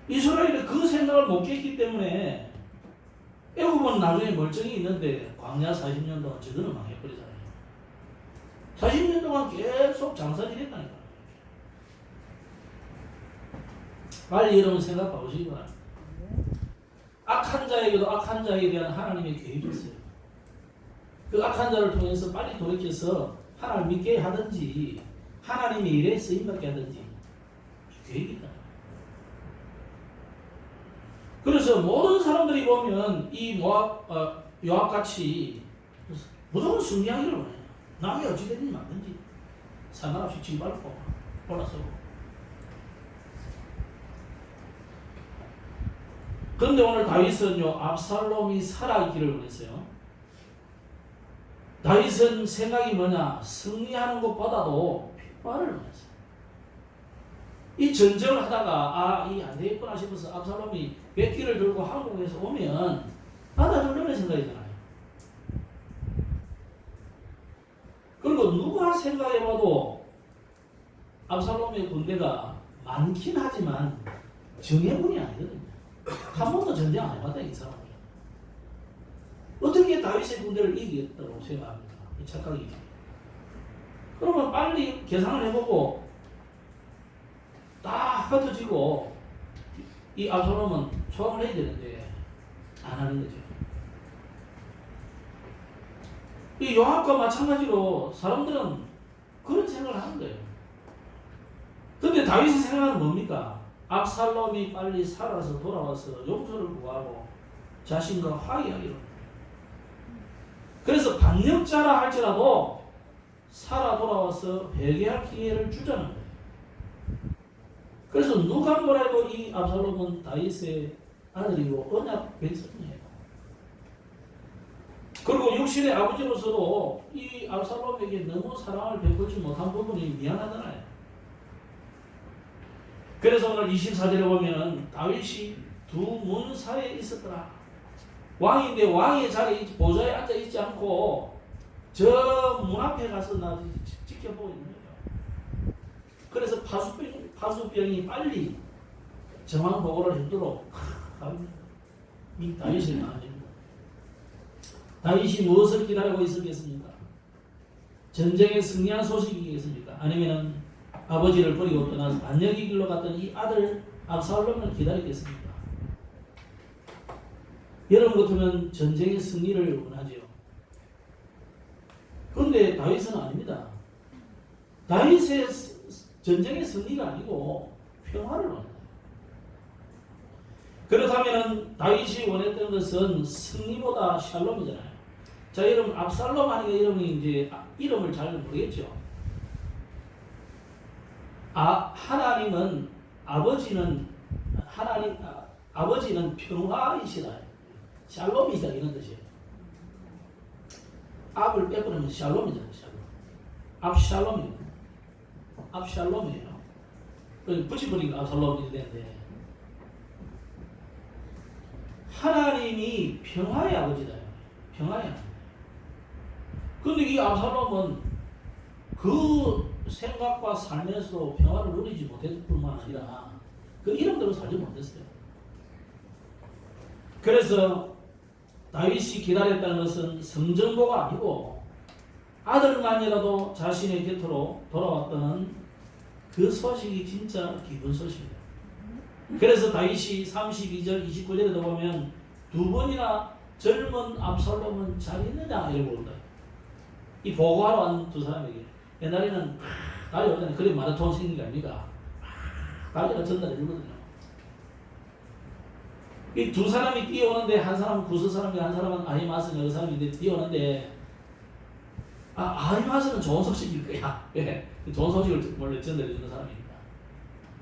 이스라엘은 그 생각을 못 깼기 때문에 애굽은 나중에 멀쩡히 있는데 광야 40년 동안 저들은 망해버리잖아요. 40년 동안 계속 장사질 했다니까. 빨리 여러분 생각 해보시기 바랍니다. 악한 자에게도 악한 자에 대한 하나님의 계획이 있어요. 그 악한 자를 통해서 빨리 돌이켜서 하나님을 믿게 하든지 하나님의 일에 쓰임받게 하든지 계획이 있다. 그래서 모든 사람들이 보면 이 요압같이 무조건 승리하기를 원해요. 남이 어찌되든지 맞든지 상관없이 징발고 올라서고. 그런데 오늘 다윗은요 압살롬이 살아있기를 원했어요. 다윗은 생각이 뭐냐? 승리하는 것보다도 핏발을 원했어요. 이 전쟁을 하다가 이 안 되겠구나 싶어서 압살롬이 백기를 들고 한국에서 오면 받아주려는 생각이잖아요. 그리고 누가 생각해봐도 압살롬의 군대가 많긴 하지만 정예군이 아니거든요. 한 번도 전쟁 안 해봤다 이 사람은. 어떻게 다윗의 군대를 이기겠다고 생각합니까? 이 착각이지. 그러면 빨리 계산을 해보고 딱 흩어지고 이 압살롬은 소환을 해야 되는데 안 하는 거죠. 이 요압과 마찬가지로 사람들은 그런 생각을 하는 거예요. 근데 다윗의 생각은 뭡니까? 압살롬이 빨리 살아서 돌아와서 용서를 구하고 자신과 화해하기로. 그래서 반역자라 할지라도 살아 돌아와서 회개할 기회를 주자는 거예요. 그래서 누가 뭐래도 이 압살롬은 다윗의 아들이고 언약 백성이에요. 그리고 육신의 아버지로서도 이 압살롬에게 너무 사랑을 베풀지 못한 부분이 미안하잖아요. 그래서 오늘 24절에 보면은 다윗이 두 문 사이에 있었더라. 왕인데 왕의 자리에 보좌에 앉아 있지 않고 저 문 앞에 가서 나 지켜보고 있는 거예요. 그래서 파수병이 빨리 정황 보고를 해도록 이 다윗을 나아집니다. 다윗이 무엇을 기다리고 있었겠습니까? 전쟁에 승리한 소식이겠습니까? 아니면 아버지를 버리고 떠나서 반역의 길로 갔던 이 아들 압살롬을 기다리겠습니까? 여러분 같으면 전쟁의 승리를 원하지요. 그런데 다윗은 아닙니다. 다윗의 전쟁의 승리가 아니고 평화를 원합니다. 그렇다면 다윗이 원했던 것은 승리보다 샬롬이잖아요. 자, 이름 압살롬 하니까 이름이 이제 이름을 잘 모르겠죠. 하나님은 아버지는 아버지는 평화이시다. 샬롬이다 이런 뜻이에요. 압을 빼버리면 샬롬이잖아요. 샬롬. 압샬롬이에요. 붙여버리니까 압살롬이 되는데 하나님이 평화의 아버지다. 평화의 아버지. 그런데 이 압살롬은 그 생각과 삶에서 평화를 누리지 못했을 뿐만 아니라 그 이름대로 살지 못했어요. 그래서 다윗이 기다렸다는 것은 성전보가 아니고 아들만이라도 자신의 곁으로 돌아왔다는 그 소식이 진짜 기쁜 소식이에요. 그래서 다윗이 32절 29절에도 보면 두 번이나 젊은 압살롬은 잘 있느냐 이러고 온다. 이 보고하러 온 두 사람에게 옛날에는 달려오잖아요. 그래 마라톤 생긴 게 아닙니까? 달려가 전달해 주거든요. 이 두 사람이 뛰어오는데 한 사람은 구스 사람이고 한 사람은 아히마스가 그 사람인데 뛰어오는데 아히마스는 좋은 소식일 거야. 왜? 좋은 소식을 원래 전달해 주는 사람입니다.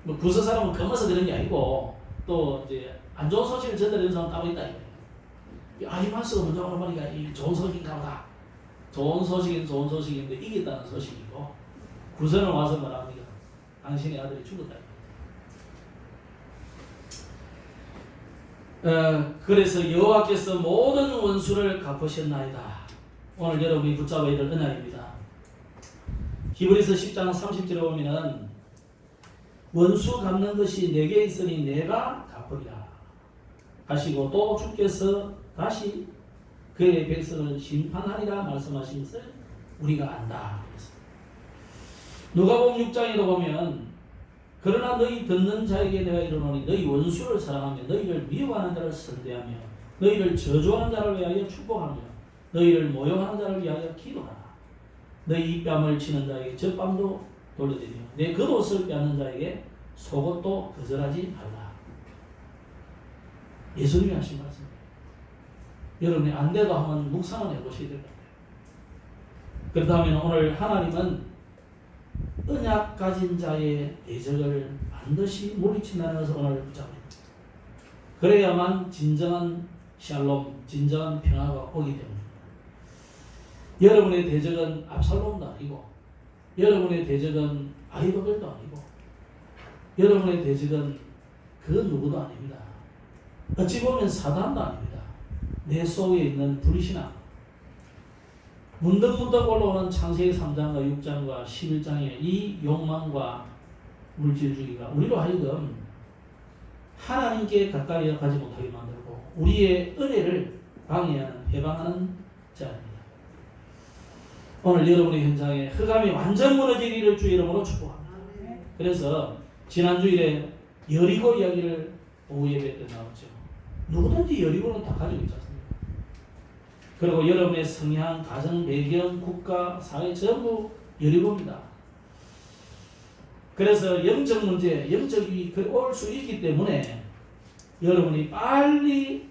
뭐 구스 사람은 검어서 그런 게 아니고 또 이제 안 좋은 소식을 전달해 주는 사람 따로 있다 이거예요. 아히마스가 먼저 오는 말이니까 이 좋은 소식인가 보다. 좋은 소식은 좋은 소식인데 이겼다는 소식이고 구선을 와서 말합니다. 당신의 아들이 죽었다. 그래서 여호와께서 모든 원수를 갚으셨나이다. 오늘 여러분이 붙잡아야 될 은혜입니다. 히브리서 10장 30절에 보면은 원수 갚는 것이 내게 있으니 내가 갚으리라 하시고 또 주께서 다시 그의 백성을 심판하리라 말씀하신 것을 우리가 안다. 누가복음 6장에도 보면 그러나 너희 듣는 자에게 내가 이르노니 너희 원수를 사랑하며 너희를 미워하는 자를 선대하며 너희를 저주하는 자를 위하여 축복하며 너희를 모욕하는 자를 위하여 기도하라. 너희 뺨을 치는 자에게 젖밤도 돌려드리며 내 겉옷을 빼앗는 자에게 속옷도 거절하지 말라. 예수님이 하신 말씀입니다. 여러분이 안 돼도 한번 묵상을 해보셔야 될 것 같아요. 그렇다면 오늘 하나님은 언약 가진 자의 대적을 반드시 물리친다는 것을 오늘 붙잡아야 됩니다. 그래야만 진정한 샬롬, 진정한 평화가 오기 때문입니다. 여러분의 대적은 압살롬도 아니고 여러분의 대적은 아히도벨도 아니고 여러분의 대적은 그 누구도 아닙니다. 어찌 보면 사단도 아닙니다. 내 속에 있는 불신앙, 문득문득 올라오는 창세기 3장과 6장과 11장의 이 욕망과 물질주의가 우리로 하여금 하나님께 가까이 가지 못하게 만들고 우리의 은혜를 방해하는, 해방하는 자입니다. 오늘 여러분의 현장에 흑암이 완전 무너지기를 주의 이름으로 축복합니다. 그래서 지난 주일에 여리고 이야기를 오후 예배 때 나왔죠. 누구든지 여리고는 다 가지고 있지 않습니까? 그리고 여러분의 성향, 가정, 배경, 국가, 사회 전부 여리고입니다. 그래서 영적 문제, 영적이 올 수 있기 때문에 여러분이 빨리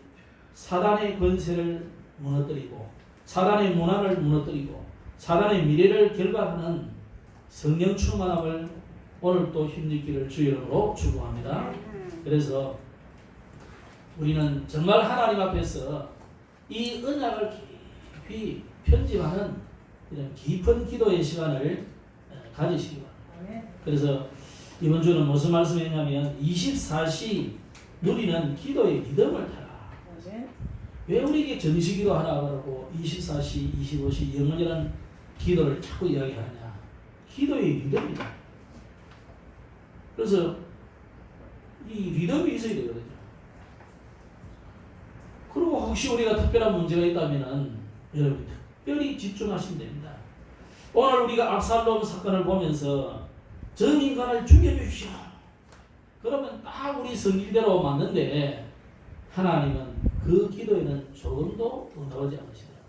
사단의 권세를 무너뜨리고 사단의 문화를 무너뜨리고 사단의 미래를 결박하는 성령 충만함을 오늘 또 힘입기를 주의 이름으로 축복합니다. 그래서 우리는 정말 하나님 앞에서 이 언약을 깊이 편집하는 이런 깊은 기도의 시간을 가지시기 바랍니다. 그래서 이번 주는 무슨 말씀이냐면 24시 누리는 기도의 리듬을 타라. 왜 우리에게 정시기도 하라 그러고 24시, 25시 영원이라는 기도를 자꾸 이야기하느냐. 기도의 리듬이다. 그래서 이 리듬이 있어야 되거든요. 그리고 혹시 우리가 특별한 문제가 있다면 여러분이 특별히 집중하시면 됩니다. 오늘 우리가 압살롬 사건을 보면서 저 인간을 죽여주십시오. 그러면 딱 우리 성질대로 맞는데 하나님은 그 기도에는 조금도 응답하지 않으시더라고요.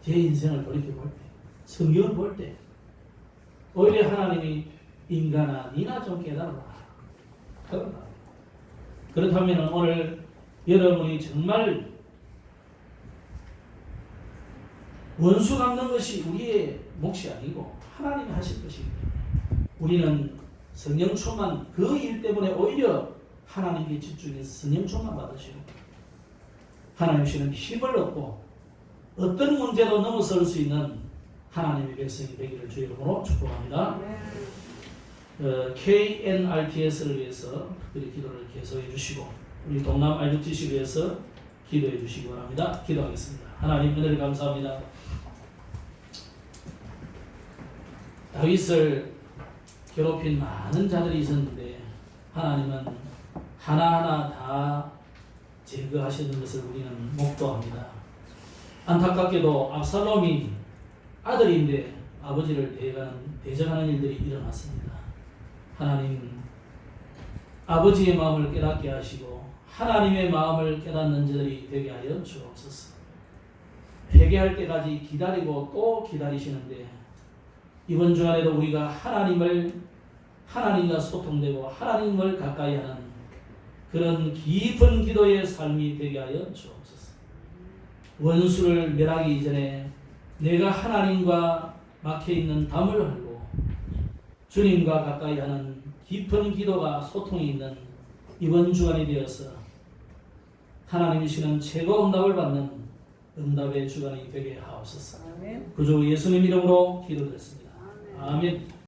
제 인생을 돌이켜볼 때, 성경을 볼 때 오히려 하나님이 인간아 니나 좀 깨달아라. 그렇다면 오늘 여러분이 정말 원수 갚는 것이 우리의 몫이 아니고 하나님이 하실 것입니다. 우리는 성령 충만 그 일 때문에 오히려 하나님께 집중해서 성령 충만 받으시고 하나님 주시는 힘을 얻고 어떤 문제도 넘어설 수 있는 하나님의 백성이 되기를 주의 이름으로 축복합니다. KNRTS를 위해서 특별히 기도를 계속해 주시고 우리 동남 RUTC를 위해서 기도해 주시기 바랍니다. 기도하겠습니다. 하나님 은혜를 감사합니다. 다윗을 괴롭힌 많은 자들이 있었는데 하나님은 하나하나 다 제거하시는 것을 우리는 목도합니다. 안타깝게도 압살롬이 아들인데 아버지를 대적하는 일들이 일어났습니다. 하나님 아버지의 마음을 깨닫게 하시고 하나님의 마음을 깨닫는 자들이 되게 하여 주옵소서. 회개할 때까지 기다리고 또 기다리시는데 이번 주간에도 우리가 하나님과 소통되고 하나님을 가까이 하는 그런 깊은 기도의 삶이 되게 하여 주옵소서. 원수를 멸하기 이전에 내가 하나님과 막혀있는 담을 헐고 주님과 가까이 하는 깊은 기도가 소통이 있는 이번 주간이 되어서 하나님이 주시는 최고 응답을 받는 응답의 주간이 되게 하옵소서. 구주 예수님 이름으로 기도드렸습니다. 아멘.